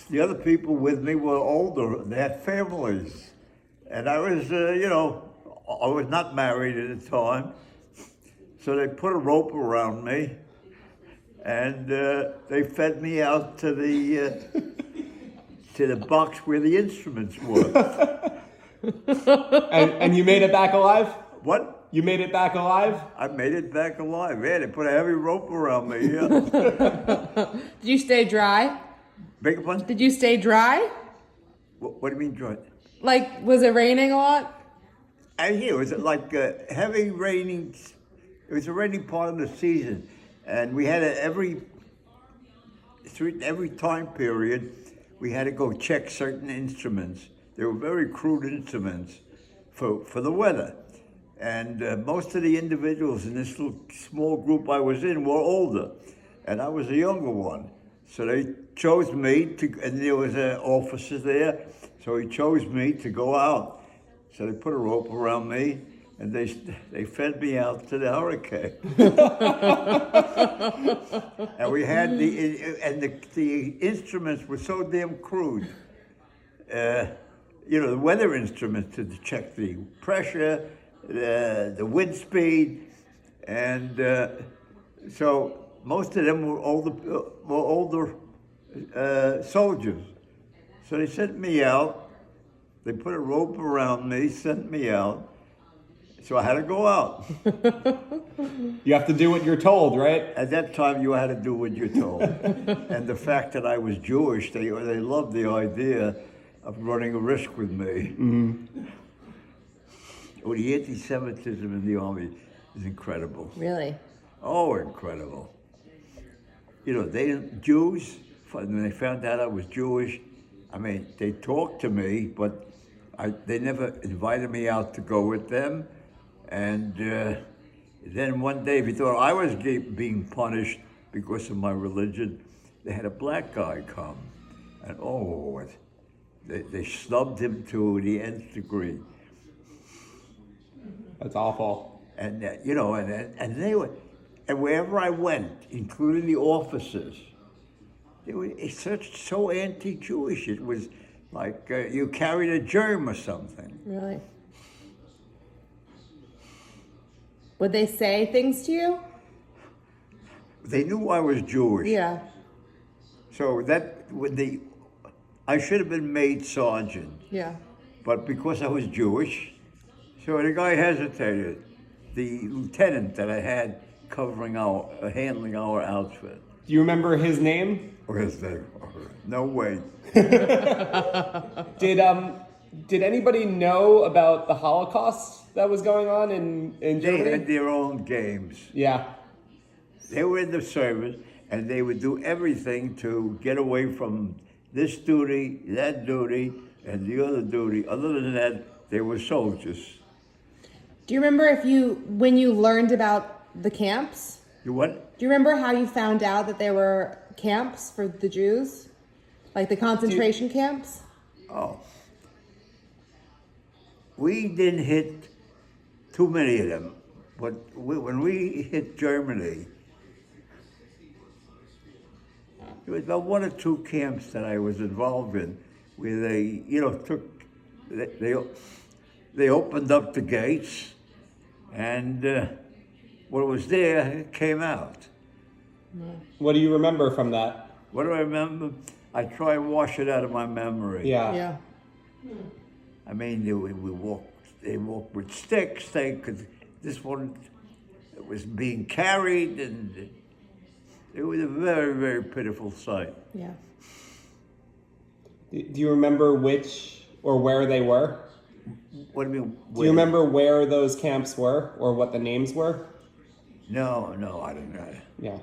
the other people with me were older. They had families. And I was, I was not married at the time. So they put a rope around me and they fed me out to the box where the instruments were. And you made it back alive? What? You made it back alive? I made it back alive. Yeah, they put a heavy rope around me. Yeah. Did you stay dry? Big one? Did you stay dry? What do you mean dry? Like, was it raining a lot? It was like heavy raining. It was a rainy part of the season, and we had every time period, we had to go check certain instruments. They were very crude instruments for the weather. And most of the individuals in this little small group I was in were older, and I was a younger one. So they chose me to, and there was officers there, so he chose me to go out. So they put a rope around me, and they fed me out to the hurricane. And we had the instruments were so damn crude. The weather instruments to check the pressure, the wind speed, and so most of them were older soldiers. So they sent me out. They put a rope around me, sent me out. So I had to go out. You have to do what you're told, right? At that time, you had to do what you're told. And the fact that I was Jewish, they loved the idea of running a risk with me. Mm-hmm. Well, the anti-Semitism in the army is incredible. Really? Oh, incredible. Jews, when they found out I was Jewish, I mean, they talked to me, but they never invited me out to go with them. And then one day, if you thought I was being punished because of my religion, they had a black guy come. And they snubbed him to the nth degree. That's awful. And and they were, and wherever I went, including the officers, they were so anti-Jewish. It was like you carried a germ or something. Really? Would they say things to you? They knew I was Jewish. Yeah. So I should have been made sergeant. Yeah. But because I was Jewish, so the guy hesitated. The lieutenant that I had handling our outfit. Do you remember his name? No way. Did anybody know about the Holocaust that was going on in Germany? They had their own games. Yeah. They were in the service, and they would do everything to get away from this duty, that duty, and the other duty. Other than that, they were soldiers. Do you remember when you learned about the camps? You what? Do you remember how you found out that there were camps for the Jews? Like the concentration camps? Oh. We didn't hit too many of them, but when we hit Germany, there was about one or two camps that I was involved in where they opened up the gates, and what was there came out. What do you remember from that? What do I remember? I try and wash it out of my memory. Yeah. Yeah. I mean, they walked with sticks. This one was being carried, and it was a very, very pitiful sight. Yeah. Do you remember which or where they were? What do you mean? Do you remember where those camps were or what the names were? No, I don't know. Yeah.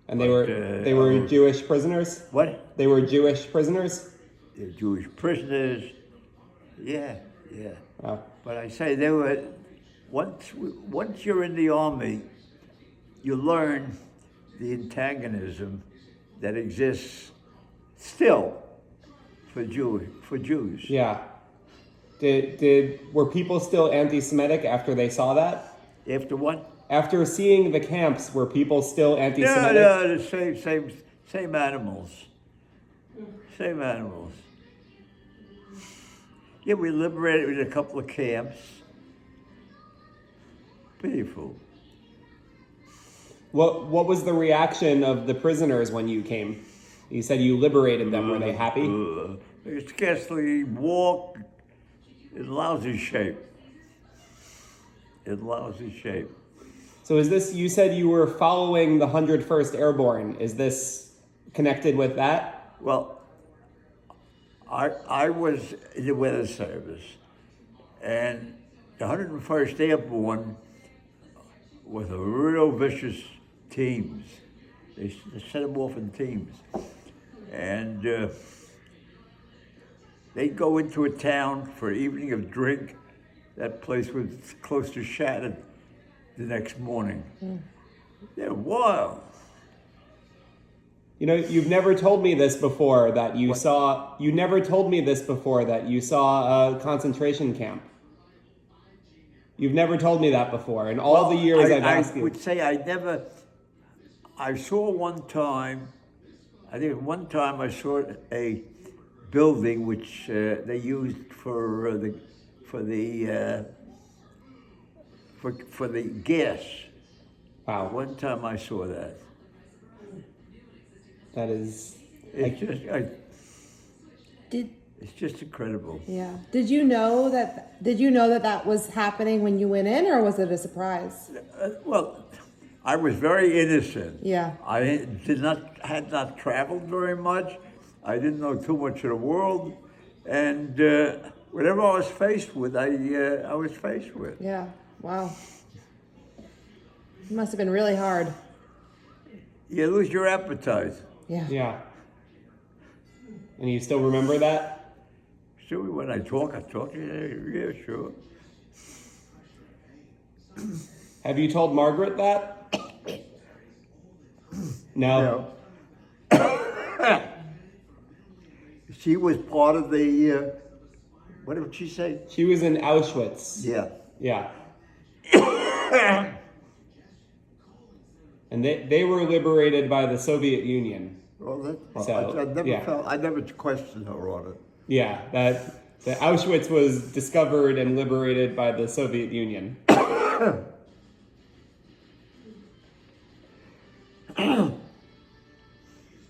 And they were Jewish prisoners? What? They were Jewish prisoners? They're Jewish prisoners. Yeah. Oh. But I say they were. Once you're in the army, you learn the antagonism that exists still for Jews. Yeah. Were people still anti-Semitic after they saw that? After what? After seeing the camps, were people still anti-Semitic? No, the same animals. Same animals. Yeah, we liberated a couple of camps. Pitiful. What was the reaction of the prisoners when you came? You said you liberated them. Were they happy? They could scarcely walk in lousy shape. In lousy shape. So is this, you said you were following the 101st Airborne. Is this connected with that? Well, I was in the weather service, and the 101st Airborne was a real vicious teams. They set them off in teams. And they'd go into a town for an evening of drink. That place was close to shattered the next morning. They're wild. You know, you've never told me this before that you saw, you never told me this before that you saw a concentration camp. You've never told me that before. In all the years I've asked I you. would say I saw one time, I think one time I saw a building which they used for the gas. Wow. One time I saw that. That is, Did it's just incredible. yeah? Did you know that was happening when you went in, or was it a surprise? Well, I was very innocent. Yeah. I had not traveled very much. I didn't know too much of the world, and whatever I was faced with, I was faced with. Yeah. Wow. It must have been really hard. You lose your appetite. Yeah. yeah. And you still remember that? Sure, when I talk, yeah, sure. Have you told Margaret that? No. She was part of the, what did she say? She was in Auschwitz. Yeah. Yeah. And they were liberated by the Soviet Union. Well, So, I never questioned her on it. Yeah, that the Auschwitz was discovered and liberated by the Soviet Union.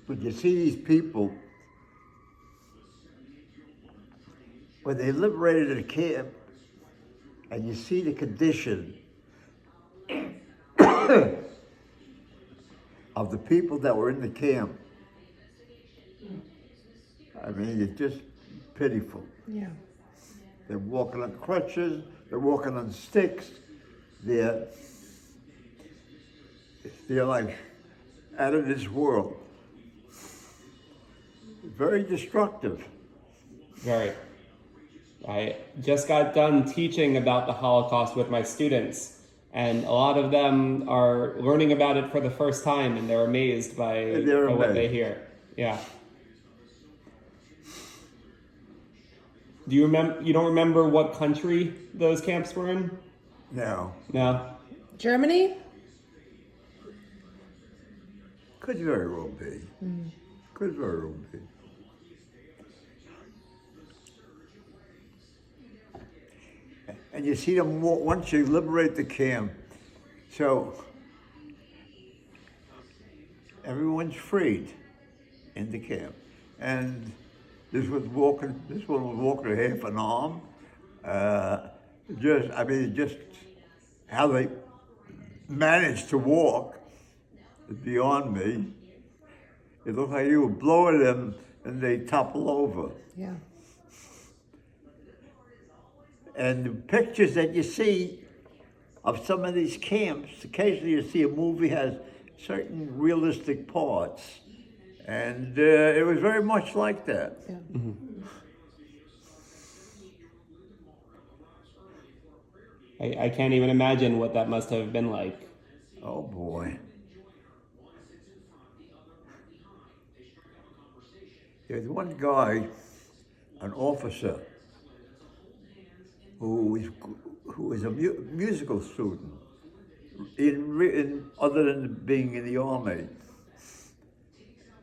But you see these people, when they liberated a camp, and you see the condition of the people that were in the camp, I mean, it's just pitiful. Yeah. They're walking on crutches, they're walking on sticks, they're like out of this world. Very destructive. Very. I just got done teaching about the Holocaust with my students, and a lot of them are learning about it for the first time, and they're amazed by what they hear. Yeah. Do you remember? You don't remember what country those camps were in? No. No. Germany? Could very well be. Could very well be. And you see them once you liberate the camp, so everyone's freed in the camp. And this one was walking half an arm. Just how they managed to walk is beyond me. It looked like you were blowing them and they topple over. Yeah. And the pictures that you see of some of these camps, occasionally you see a movie has certain realistic parts. And it was very much like that. Yeah. I can't even imagine what that must have been like. Oh boy. There's one guy, an officer, who was a musical student, other than being in the army.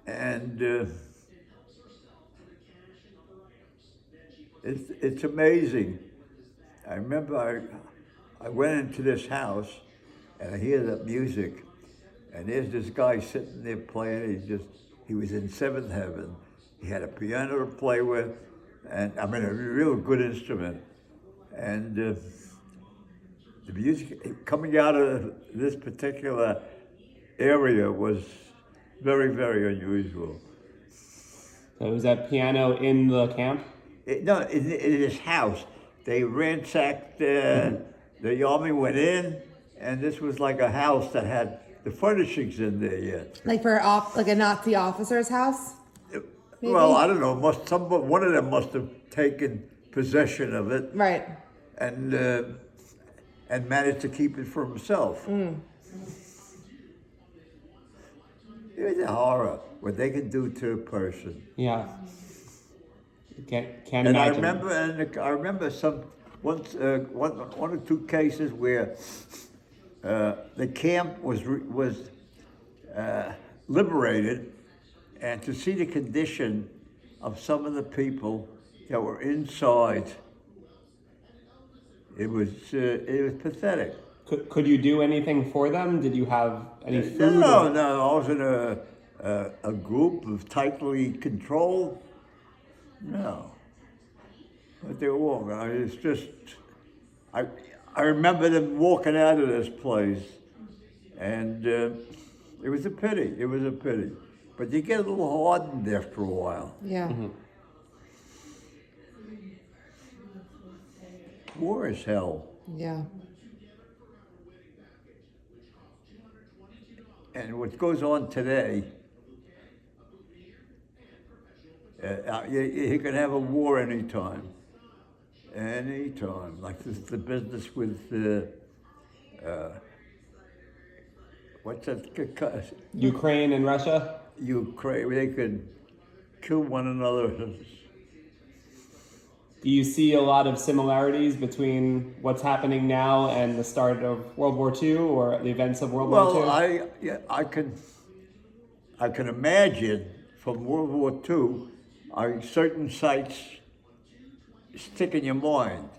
And It's amazing. I remember I went into this house and I hear that music, and there's this guy sitting there playing. He was in seventh heaven. He had a piano to play with, and I mean a real good instrument. And the music coming out of this particular area was very, very unusual. So was that piano in the camp? No, in his house, they ransacked. The army went in, and this was like a house that had the furnishings in there yet. Like like a Nazi officer's house? Maybe? Well, I don't know. One of them must have taken possession of it, Right. And managed to keep it for himself. It was a horror what they can do to a person. Yeah. Can't And imagine. I remember one or two cases where the camp was liberated, and to see the condition of some of the people that were inside, it was pathetic. Could you do anything for them? Did you have any food? No, or- I was in a group of tightly controlled. No, but they were walking. It's just, I remember them walking out of this place, and it was a pity. It was a pity, but you get a little hardened after a while. Yeah. War is hell, Yeah. and what goes on today. You can have a war anytime. Anytime. Like the business with, what's that? Ukraine and Russia? Ukraine. They could kill one another. Do you see a lot of similarities between what's happening now and the start of World War II or the events of World War II? Well, I can imagine from World War II, certain sights stick in your mind.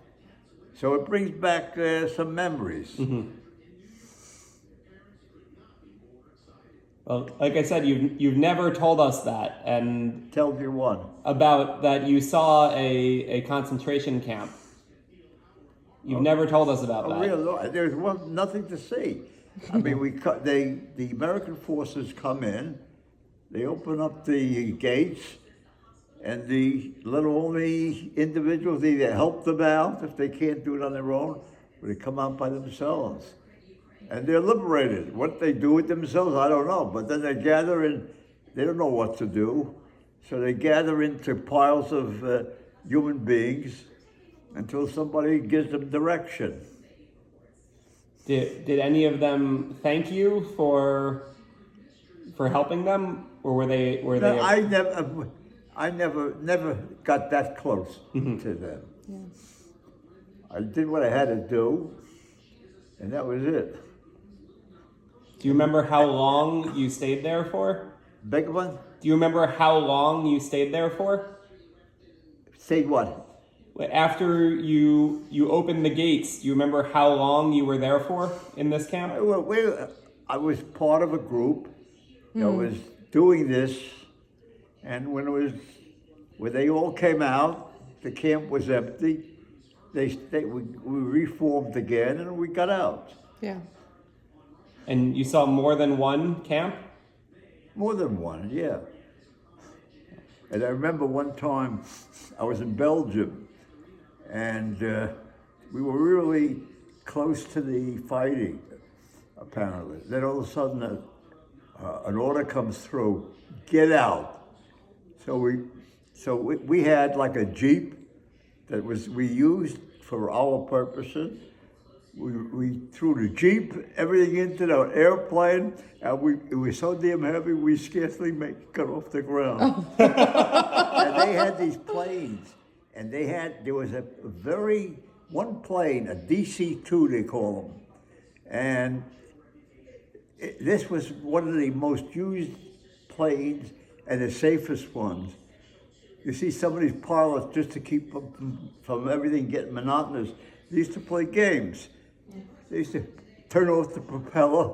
So it brings back some memories. Well, like I said, you've never told us that, and Tell me one. about that you saw a concentration camp. You've never told us about that. There's nothing to see. I mean, the American forces come in, they open up the gates, and let only individuals either help them out if they can't do it on their own, or they come out by themselves. And they're liberated. What they do with themselves, I don't know. But then they gather in, they don't know what to do. So they gather into piles of human beings until somebody gives them direction. Did any of them thank you for helping them, or were they? No, I never got that close to them. Yeah. I did what I had to do, and that was it. Do you remember how long you stayed there for? Big one? Do you remember how long you stayed there for? Say what? After you opened the gates, do you remember how long you were there for in this camp? I was part of a group that was doing this, and when they all came out, the camp was empty. We reformed again, and we got out. Yeah. And you saw more than one camp? More than one, yeah. And I remember one time I was in Belgium, and we were really close to the fighting, apparently. Then all of a sudden, an order comes through, get out. So we had like a Jeep that we used for our purposes. We threw the Jeep, everything into the airplane, and it was so damn heavy we scarcely got off the ground. And they had these planes, and there was one plane, a DC-2 they call them, and this was one of the most used planes and the safest ones. you see some of these pilots, just to keep from everything getting monotonous, they used to play games. They used to turn off the propeller.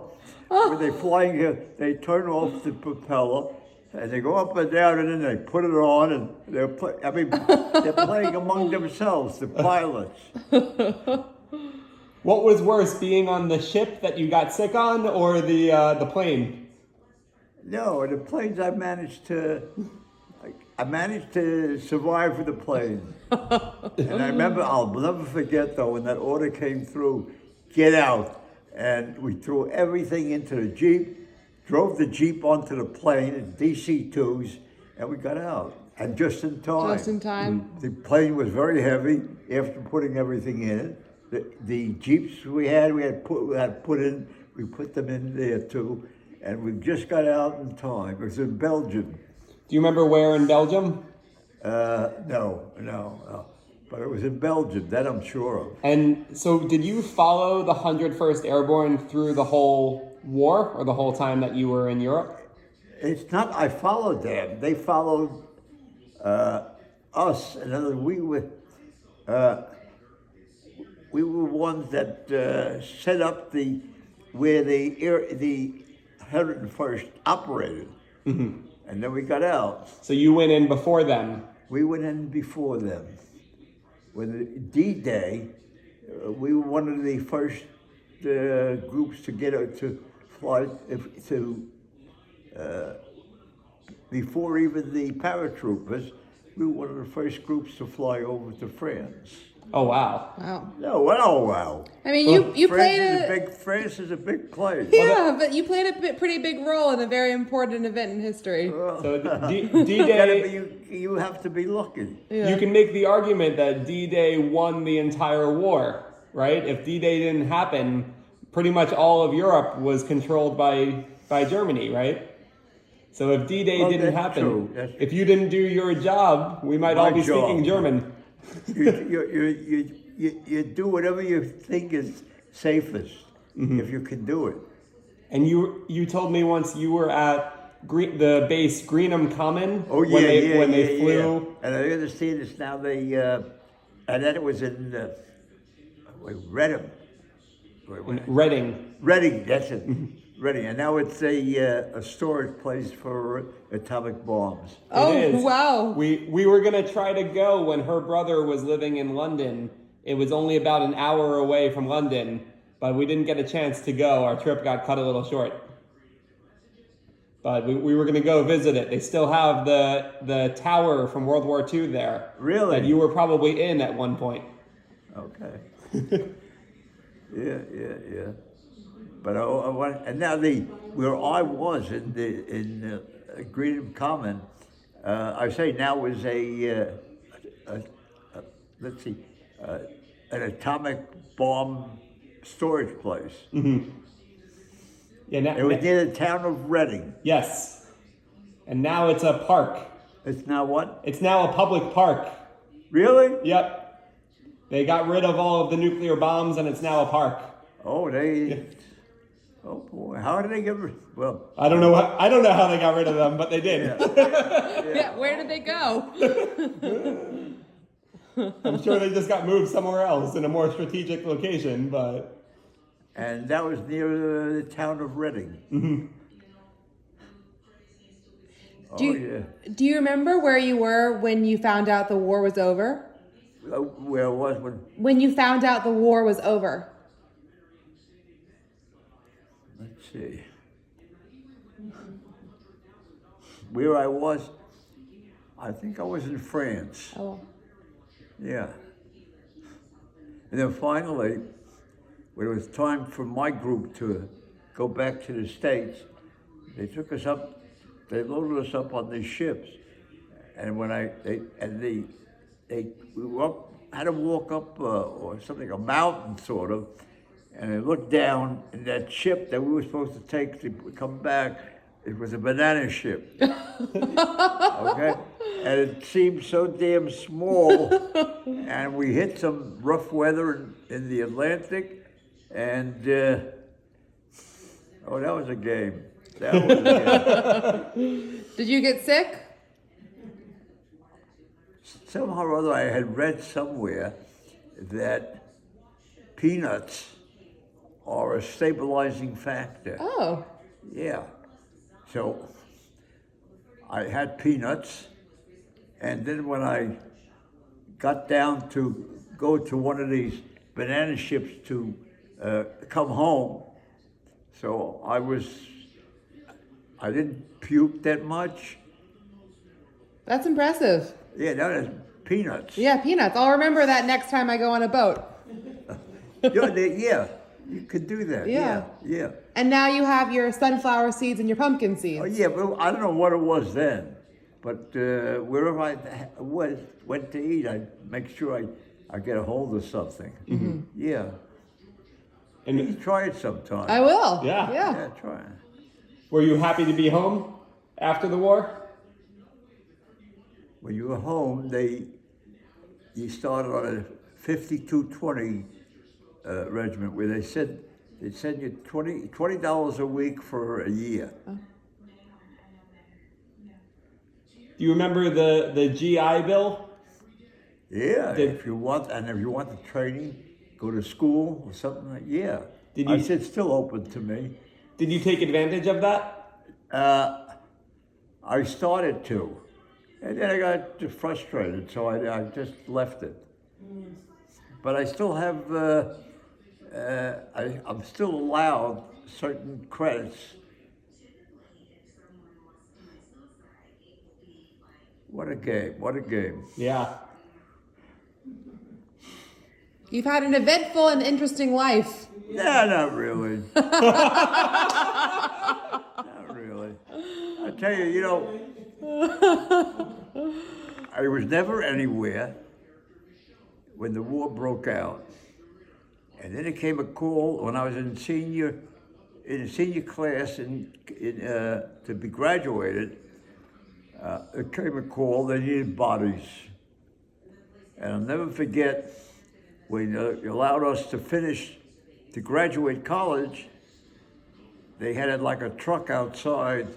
When they're flying here, they turn off the propeller, and they go up and down, and then they put it on, and they're they're playing among themselves, the pilots. What was worse, being on the ship that you got sick on, or the plane? No, the planes I managed to survive with the plane. And I remember, I'll never forget though, when that order came through, get out. And we threw everything into the Jeep, drove the Jeep onto the plane in DC-2s, and we got out. And just in time. Just in time. The plane was very heavy after putting everything in it. The Jeeps we had put in, we put them in there too. And we just got out in time. It was in Belgium. Do you remember where in Belgium? No. But it was in Belgium, that I'm sure of. And so did you follow the 101st Airborne through the whole war, or the whole time that you were in Europe? It's not, I followed them. They followed us. In other words, we were ones that set up where the 101st operated. Mm-hmm. And then we got out. So you went in before them? We went in before them. When the D-Day, we were one of the first groups to fly before even the paratroopers. We were one of the first groups to fly over to France. Oh wow! Wow. No, well, wow. I mean, you played France is a big place. Yeah, but you played a pretty big role in a very important event in history. So D-Day, you have to be lucky. Yeah. you can make the argument that D-Day won the entire war, right? If D-Day didn't happen, pretty much all of Europe was controlled by Germany, right? So if D-Day didn't happen, if you didn't do your job, we might all be speaking German. You do whatever you think is safest, if you can do it. And you told me once you were at the base Greenham Common. Oh yeah, when they flew. Yeah. And I understand it's now and then it was in Reading. Reading, that's it. Reading, and now it's a storage place for atomic bombs. Oh, It is. wow. We were gonna try to go when her brother was living in London. It was only about an hour away from London, but we didn't get a chance to go. Our trip got cut a little short. But we were gonna go visit it. They still have the tower from World War II there. Really? That you were probably in at one point. Okay. Yeah. But and now where I was in Greenham Common, I say now was an atomic bomb storage place. Mm-hmm. Yeah, It was near the town of Reading. Yes, and now it's a park. It's now what? It's now a public park. Really? Yep. They got rid of all of the nuclear bombs, and it's now a park. Oh, Oh boy, how did they get rid? Well, I don't know how they got rid of them, but they did. Yeah, where did they go? I'm sure they just got moved somewhere else in a more strategic location, but. And that was near the town of Reading. Mm-hmm. Do you remember where you were when you found out the war was over? Where was when? When you found out the war was over. Let's see. Where I was, I think I was in France. Oh. Yeah. And then finally, when it was time for my group to go back to the States, they took us up, they loaded us up on these ships. And when we were up, had to walk up or something, a mountain sort of, and I looked down, and that ship that we were supposed to take to come back, it was a banana ship. Okay? And it seemed so damn small, and we hit some rough weather in the Atlantic, and that was a game. That was a game. Did you get sick? somehow or other I had read somewhere that peanuts are a stabilizing factor. Oh, Yeah. So I had peanuts, and then when I got down to go to one of these banana ships to come home, so I didn't puke that much. that's impressive. Yeah, that is peanuts. Yeah, peanuts. I'll remember that next time I go on a boat. Yeah, you could do that. Yeah. Yeah. And now you have your sunflower seeds and your pumpkin seeds. Oh, yeah, but I don't know what it was then, but wherever I went to eat, I'd make sure I get a hold of something. Mm-hmm. Yeah. And You try it sometime. I will. Yeah. Yeah, try it. were you happy to be home after the war? When you were home, you started on a 5220 regiment where they said they'd send you $20 a week for a year. Do you remember the GI Bill? Yeah, if you want the training, go to school or something like. Yeah, Did I you- said still open to me. Did you take advantage of that? I started to, and then I got just frustrated, so I just left it. But I still have, I'm still allowed certain credits. What a game, what a game. Yeah. You've had an eventful and interesting life. Nah, not really. Not really. I tell you, I was never anywhere when the war broke out. And then it came a call when I was in senior class to be graduated. It came a call, they needed bodies. And I'll never forget when you allowed us to graduate college, they had it like a truck outside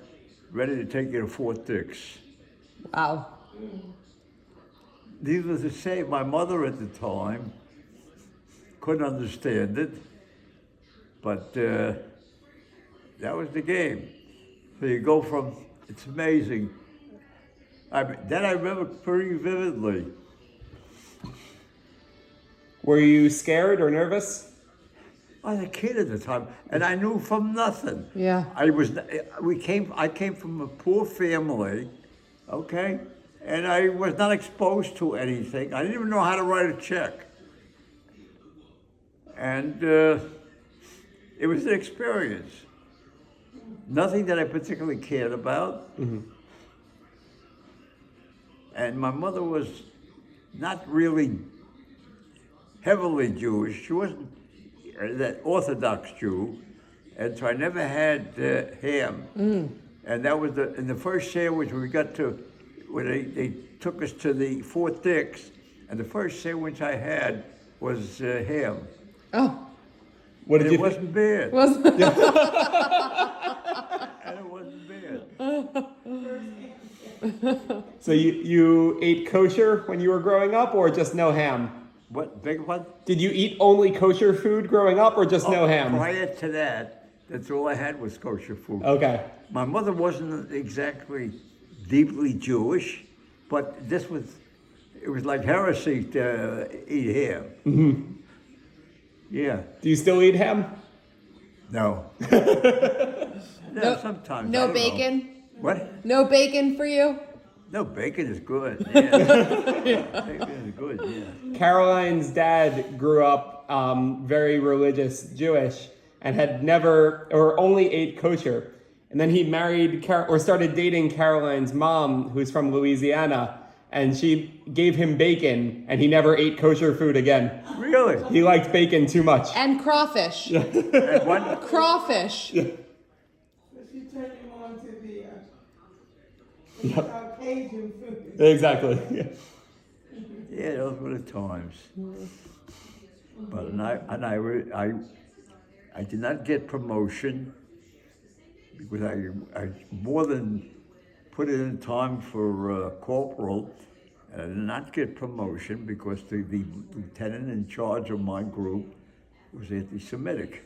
ready to take you to Fort Dix. Wow. Needless to say, my mother at the time couldn't understand it, but that was the game. So you go from, it's amazing. Then I remember pretty vividly. Were you scared or nervous? I was a kid at the time, and I knew from nothing. Yeah. I came from a poor family, okay, and I was not exposed to anything. I didn't even know how to write a check, and it was an experience. Nothing that I particularly cared about. Mm-hmm. And my mother was not really heavily Jewish. She wasn't that Orthodox Jew, and so I never had ham. And that was in the first sandwich we got to, when they took us to the Fort Dix, and the first sandwich I had was ham. Oh. What did And you it wasn't bad. Was And it wasn't bad. So you ate kosher when you were growing up, or just no ham? What, big one? Did you eat only kosher food growing up, or just no ham? Prior to that, that's all I had was kosher food. Okay. My mother wasn't exactly deeply Jewish, but it was like heresy to eat ham. Mm-hmm. Yeah. Do you still eat ham? No. No- Sometimes. I no don't know. bacon? What? No bacon for you? No, bacon is good. Yeah. Bacon is good, yeah. Caroline's dad grew up very religious Jewish and had never or only ate kosher. And then he married or started dating Caroline's mom, who's from Louisiana, and she gave him bacon, and he never ate kosher food again. Really? He liked bacon too much. And crawfish. And one, Crawfish. But she turned him on to the Caucasian food. Exactly. yeah, those were the times. But I did not get promotion because I more than put it in time for corporal, And I did not get promotion because the lieutenant in charge of my group was anti-Semitic.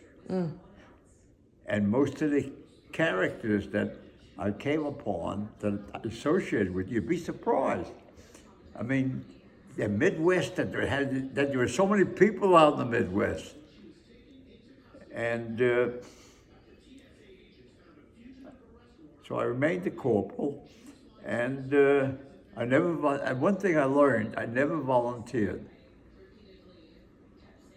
And most of the characters that I came upon that I associated with, you'd be surprised. I mean, the Midwest, that there were so many people out in the Midwest. And so I remained a corporal, and and one thing I learned, I never volunteered.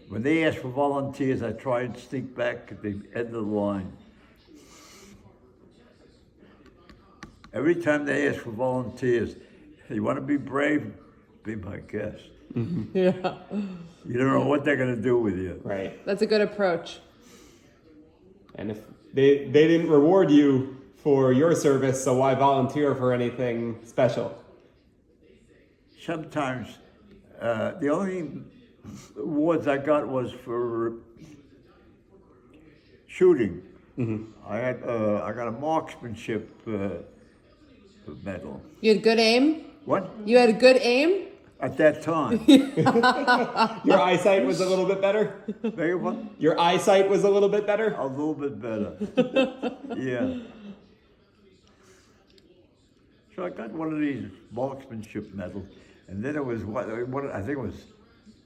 When they asked for volunteers, I tried to sneak back at the end of the line. Every time they ask for volunteers, you want to be brave? Be my guest. Yeah. You don't know what they're going to do with you. Right. That's a good approach. And if they didn't reward you for your service, so why volunteer for anything special? Sometimes the only awards I got was for shooting. I got a marksmanship medal. You had good aim? What? You had a good aim? At that time. Your eyesight was a little bit better? Beg your pardon? Your eyesight was a little bit better? A little bit better. Yeah. So I got one of these marksmanship medals, and then it was what I think it was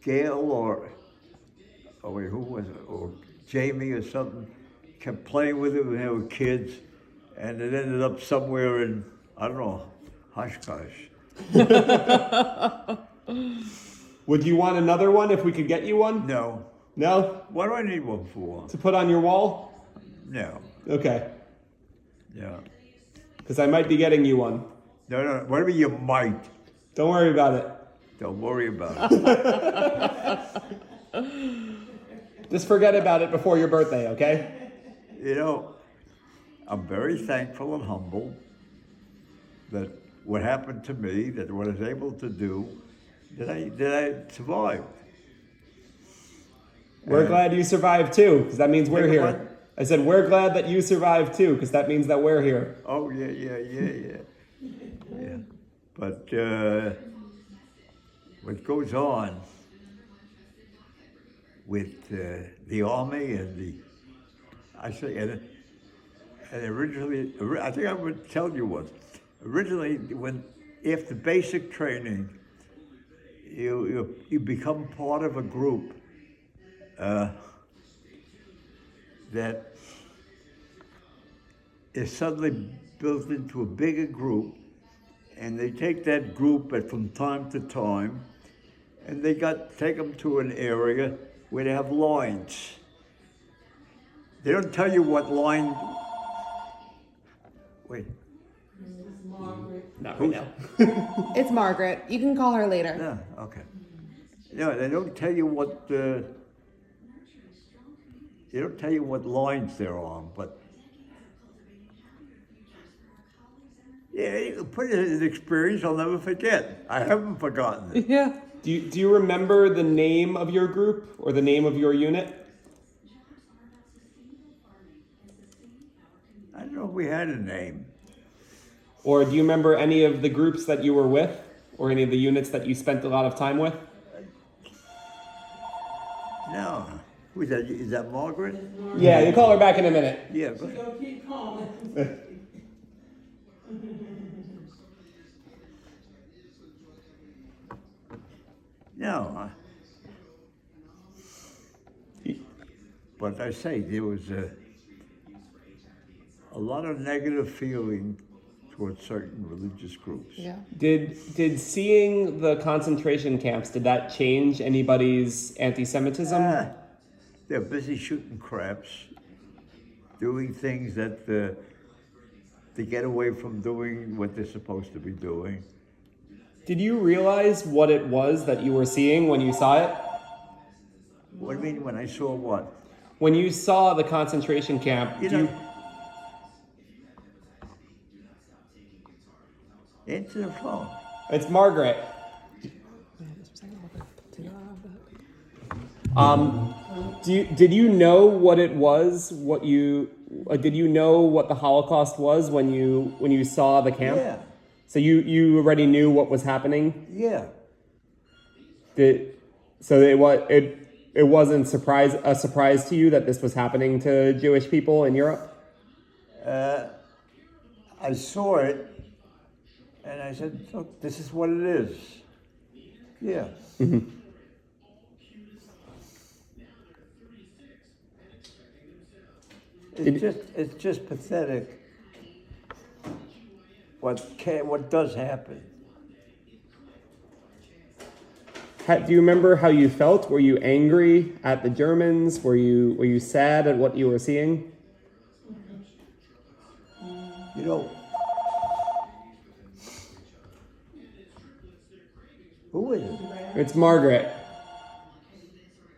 Gail or wait, who was it? Or Jamie or something kept playing with it when they were kids, and it ended up somewhere in, I don't know, Oshkosh. Would you want another one if we could get you one? No. No? What do I need one for? To put on your wall? No. Okay. Yeah. Because I might be getting you one. No, whatever you might. Don't worry about it. Don't worry about it. Just forget about it before your birthday, okay? You know, I'm very thankful and humble that what happened to me, that what I was able to do, that I survived. We're glad you survived too, because that means we're Beg your here. pardon? I said we're glad that you survived too, because that means that we're here. Oh, yeah. But what goes on with the Army and originally, I think I would tell you once, originally after basic training, you become part of a group that is suddenly built into a bigger group, and they take that group from time to time, and take them to an area where they have lines. They don't tell you what line. Wait. Not right now. It's Margaret. You can call her later. Yeah. Okay. No, they don't tell you what. They don't tell you what lines they're on, but yeah, you put it in an experience I'll never forget. I haven't forgotten it. Yeah. Do you remember the name of your group or the name of your unit? I don't know if we had a name. Or do you remember any of the groups that you were with? Or any of the units that you spent a lot of time with? No. Who's that? Is that Margaret? Yeah, you call her back in a minute. Yeah. Go She's ahead. gonna keep calling. No. But I say there was a lot of negative feeling towards certain religious groups. Yeah. Did seeing the concentration camps, did that change anybody's anti-Semitism? They're busy shooting craps, doing things that to get away from doing what they're supposed to be doing. Did you realize what it was that you were seeing when you saw it? What do you mean when I saw what? When you saw the concentration camp, Answer the phone. It's Margaret. Did you know what it was? Did you know what the Holocaust was when you saw the camp? Yeah. So you already knew what was happening? Yeah. So it wasn't a surprise to you that this was happening to Jewish people in Europe? I saw it, and I said, "Look, this is what it is." Yeah. It's just pathetic. What does happen? Do you remember how you felt? Were you angry at the Germans? Were you sad at what you were seeing? You know, who is it? It's Margaret.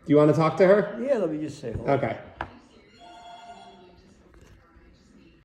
Do you want to talk to her? Yeah, let me just say hello. Okay.